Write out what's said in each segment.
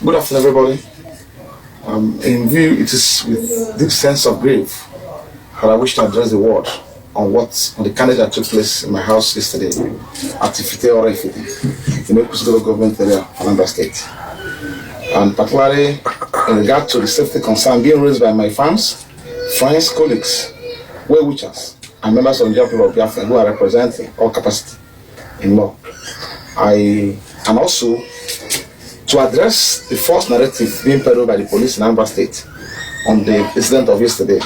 Good afternoon, everybody. In view, it is with deep sense of grief that I wish to address the word on the carnage that took place in my house yesterday at Ifianyi, in the Ekusugo government area of Anambra State. And particularly in regard to the safety concern being raised by my friends, colleagues, well-wishers, and members of the people of Biafra who are representing all capacity in law. And also to address the false narrative being peddled by the police in Anambra State on the incident of yesterday.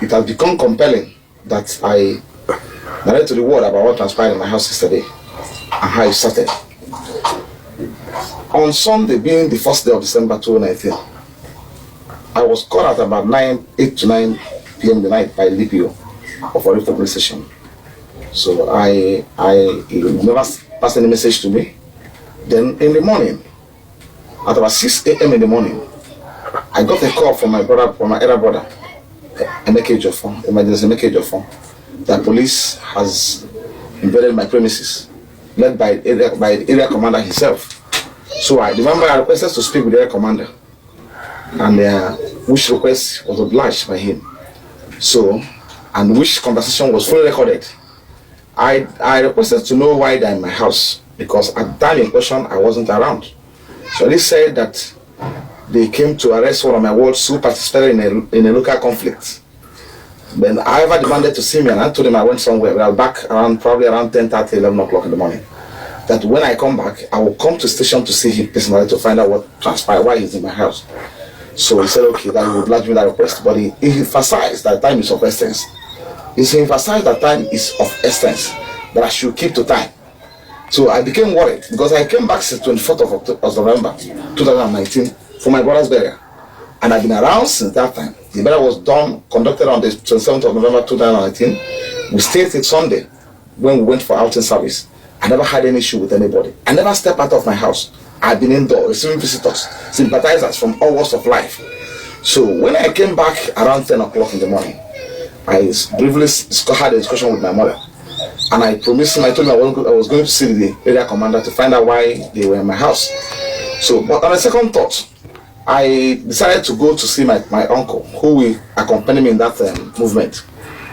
It has become compelling that I narrate to the world about what transpired in my house yesterday and how it started. On Sunday, being the first day of December 2019, I was called at about 8 to 9 p.m. the night by the DPO of Warri police station. So he never passed any message to me. Then in the morning, at about 6 a.m. in the morning, I got a call from my elder brother, Ejiofor, that police has invaded my premises, led by the area commander himself. So I requested to speak with the area commander, and which request was obliged by him. So, and which conversation was fully recorded. I requested to know why they're in my house, because at the time in question I wasn't around. So they said that they came to arrest one of my wards who participated in a local conflict. Then I ever demanded to see me, and I told him I went somewhere, but I was back probably around 10:30, 11 o'clock in the morning. That when I come back, I will come to the station to see him personally to find out what transpired, why he's in my house. So he said, okay, that he would oblige me that request. But he emphasized that time is of essence. He emphasized that time is of essence, that I should keep to time. So I became worried because I came back since 24th of November 2019 for my brother's burial. And I've been around since that time. The burial was conducted on the 27th of November 2019. We stayed till Sunday when we went for outing service. I never had any issue with anybody. I never stepped out of my house. I've been indoors, receiving visitors, sympathizers from all walks of life. So when I came back around 10 o'clock in the morning, I briefly had a discussion with my mother. And I promised him, I told him I was going to see the area commander to find out why they were in my house. So, but on a second thought, I decided to go to see my uncle, who will accompany me in that movement.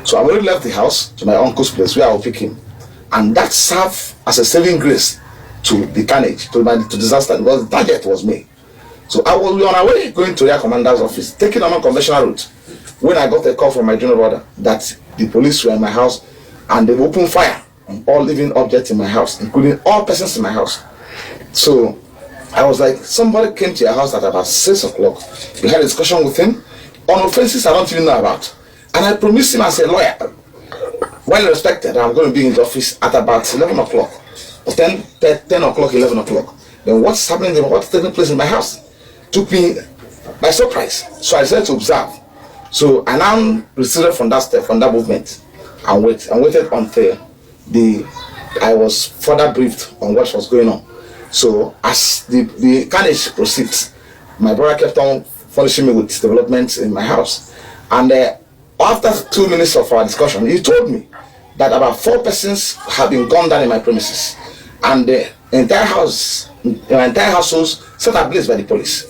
So I already left the house to my uncle's place where I will pick him. And that served as a saving grace to the carnage, to disaster, because the target was me. So I was on our way going to the commander's office, taking a non-conventional route, when I got a call from my junior brother that the police were in my house and they opened fire on all living objects in my house, including all persons in my house. So I was like, somebody came to your house at about 6 o'clock. We had a discussion with him on offenses I don't even know about. And I promised him as a lawyer, well respected, I'm going to be in the office at about 11 o'clock, or 10 o'clock, 11 o'clock. Then what's happening, what's taking place in my house took me by surprise. So I decided to observe. So I now receded from that movement and waited until I was further briefed on what was going on. So as the carnage proceeds, my brother kept on furnishing me with developments in my house. And after 2 minutes of our discussion, he told me that about 4 persons have been gunned down in my premises, and the entire household set ablaze by the police.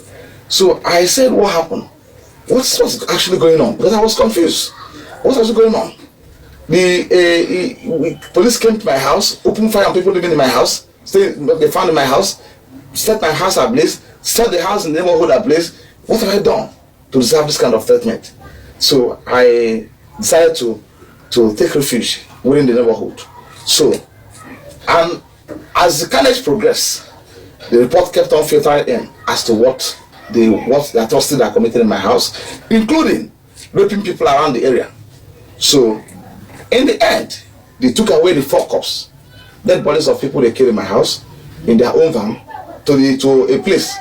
So I said, what happened? What's actually going on? Because I was confused. What's actually going on? The police came to my house, opened fire on people living in my house. They found in my house, set my house ablaze, set the house in the neighborhood ablaze. What have I done to deserve this kind of treatment? So I decided to take refuge within the neighborhood. So, and as the carnage progressed, the report kept on filtering in as to what the atrocities that are committed in my house, including raping people around the area. So, in the end, they took away the 4 corpses, dead bodies of people they killed in my house, in their own van, to a place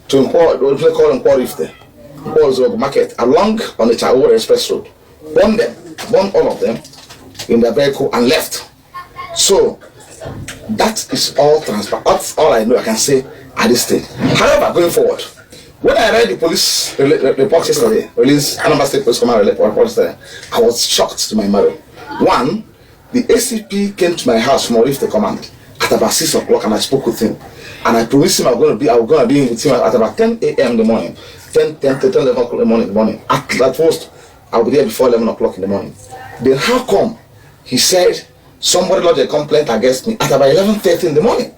called Ipob market, along on the Chawo Express Road. Burned all of them in their vehicle and left. So that is all transparent. That's all I know I can say at this stage. However, going forward, when I read the police report yesterday, Anambra State Police Command report yesterday, I was shocked to my marrow. One, the ACP came to my house from Warri Command at about 6 o'clock, and I spoke with him. And I promised him I'm gonna be with him at about 10 a.m. in the morning, 10, 11 o'clock in the morning. At most, I'll be there before 11 o'clock in the morning. Then how come he said somebody lodged a complaint against me at about 11:30 in the morning?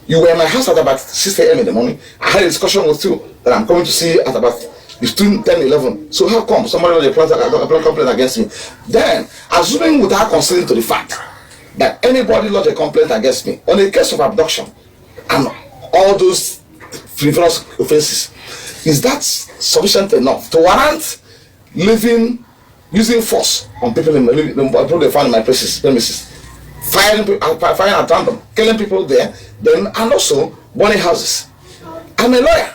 You were in my house at about 6 a.m. in the morning. I had a discussion with you that I'm coming to see you at about between 10 and 11. So how come somebody lodged a complaint against me? Then, assuming without considering to the fact that anybody lodged a complaint against me on a case of abduction and all those frivolous offenses, is that sufficient enough to warrant using force on people they found in my premises, firing at random, killing people there, then and also burning houses? I'm a lawyer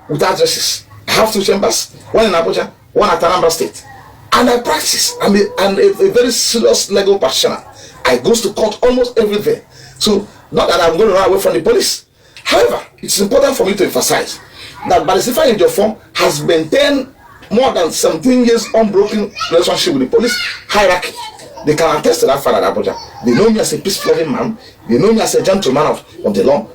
with addresses. I have 2 chambers, one in Abuja, one at Anambra State, and I practice. I'm a very serious legal practitioner. I go to court almost every day. So not that I'm going to run away from the police. However, it's important for me to emphasize that Barrister Ejiofor has maintained more than 17 years unbroken relationship with the police hierarchy. They can attest to that fact at Abuja. They know me as a peace-loving man. They know me as a gentleman of the law.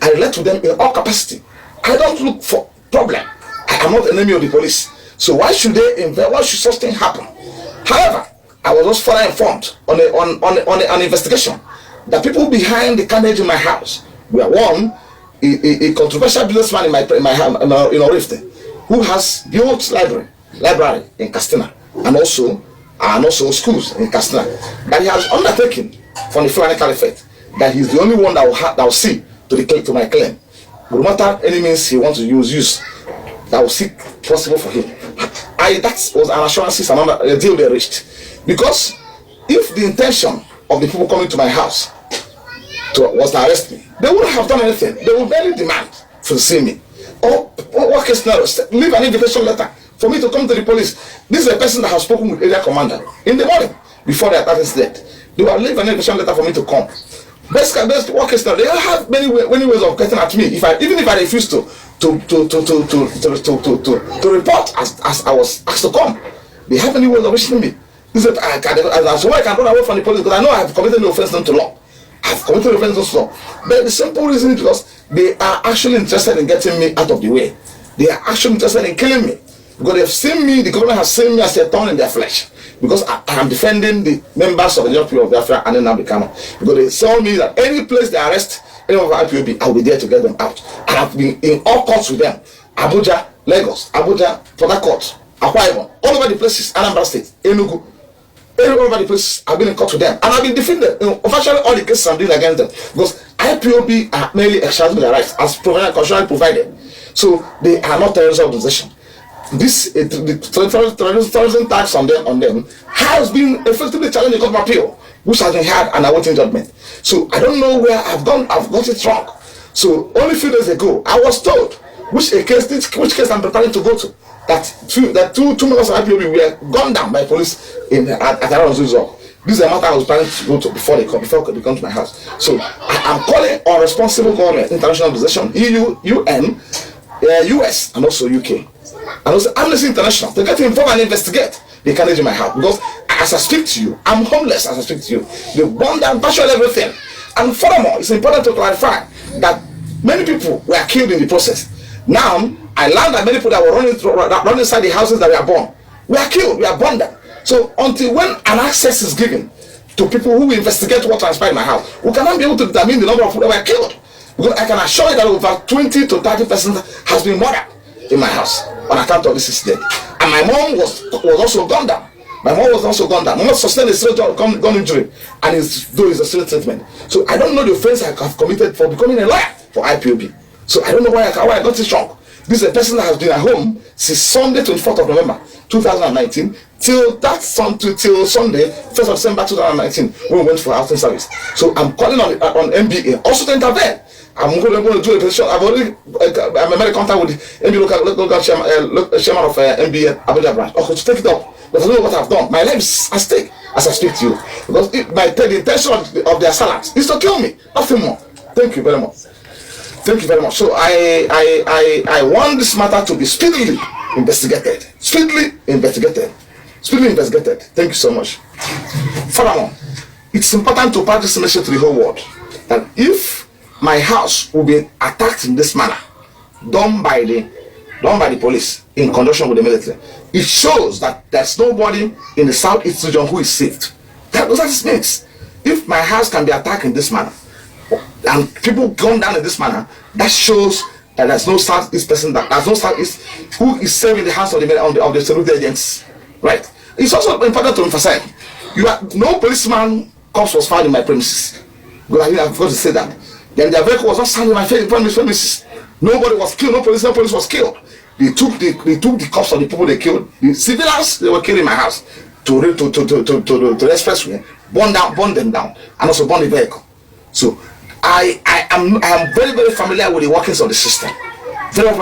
I relate to them in all capacity. I don't look for problem. I am not an enemy of the police. So why should such thing happen? However, I was also further informed on an investigation that people behind the carnage in my house were one, a controversial businessman in Orifte, who has built library in Castina, and also schools in Castina, that he has undertaken from the Fulani Caliphate, that he's the only one that will see to my claim. No matter any means he wants to use that will seek possible for him. That was an assurance, a deal they reached. Because if the intention of the people coming to my house was to arrest me, they wouldn't have done anything. They would barely demand to see me. Or what case scenario, leave an invitation letter for me to come to the police. This is a person that has spoken with area commander in the morning before the attack incident. They will leave an invitation letter for me to come. Best what case scenario, they have many ways of getting at me. Even if I refuse to report as I was asked to come, they have many ways of reaching me. So I can run away from the police because I know I have committed no offense to law. I've committed offense to law. But the simple reason is because they are actually interested in getting me out of the way. They are actually interested in killing me. Because they have seen me, the government has seen me as a thorn in their flesh. Because I am defending the members of the Ejiofor of Biafra and then Because they tell me that any place they arrest any of IPOB, I will be there to get them out. I have been in all courts with them. Abuja, Lagos, Abuja, Port Harcourt, Akwa Ibom, all over the places, Anambra State, Enugu. All over the places, I've been in court with them. And I've been defended. Officially, all the cases I'm doing against them. Because IPOB are merely exercising their rights as constitutionally provided. So they are not terrorist organization. This the terrorism tax on them has been effectively challenged in court of appeal, which has been had and awaiting judgment. So I don't know where I've got it wrong. So only a few days ago, I was told which case I'm preparing to go to. That two members of IPOB were gunned down by police at around Zuzor. This is a matter I was planning to go to before they come to my house. So I am calling on responsible government, international organization, EU, UN, US, and also UK. And also Amnesty International to get involved and investigate the carnage in my house. Because as I speak to you, I'm homeless as I speak to you. They burned down virtually everything. And furthermore, it's important to clarify that many people were killed in the process. Now, I learned that many people that were running inside the houses that were burned were killed, were burned down. So until when an access is given to people who investigate what transpired in my house, we cannot be able to determine the number of people that were killed. Because I can assure you that over 20 to 30% has been murdered in my house on account of this incident. And my mom was also gunned down. My mom was also gunned down. My mom sustained a serious gun injury and is doing a serious treatment. So I don't know the offense I have committed for becoming a lawyer for IPOB. So I don't know why I got it wrong. This is a person that has been at home since Sunday, 24th of November, 2019, till Sunday, 1st of December 2019, when we went for outing service. So I'm calling on MBA also to intervene. I'm going to do a petition. I'm made a contact with the MBA local chairman of MBA Abuja branch. Okay, to take it up. But I don't know what I've done. My life is at stake as I speak to you. Because the intention of their salaries is to kill me. Nothing more. Thank you very much. Thank you very much. So I want this matter to be speedily investigated. Speedily investigated. Thank you so much. Furthermore, it's important to pass this message to the whole world that if my house will be attacked in this manner, done by the police in conjunction with the military, it shows that there's nobody in the southeast region who is saved. Those are the means. If my house can be attacked in this manner, and people come down in this manner, that shows that there's no southeast person, there's no southeast who is serving the hands of the security agents. Right? It's also important to emphasize, no policeman corpse was found in my premises. Because I have got to say that. Then their vehicle was not found in my premises. Nobody was killed. No police was killed. They took the corpse of the people they killed. The civilians they were killed in my house to the expressway, burn them down, and also burn the vehicle. So I am very, very familiar with the workings of the system. Very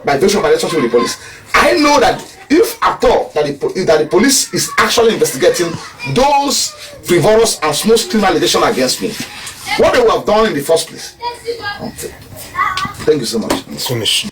by virtue of my relationship with the police. I know that if at all that the police is actually investigating those frivolous and small criminal allegations against me, what they would have done in the first place. Okay. Thank you so much. It's finished.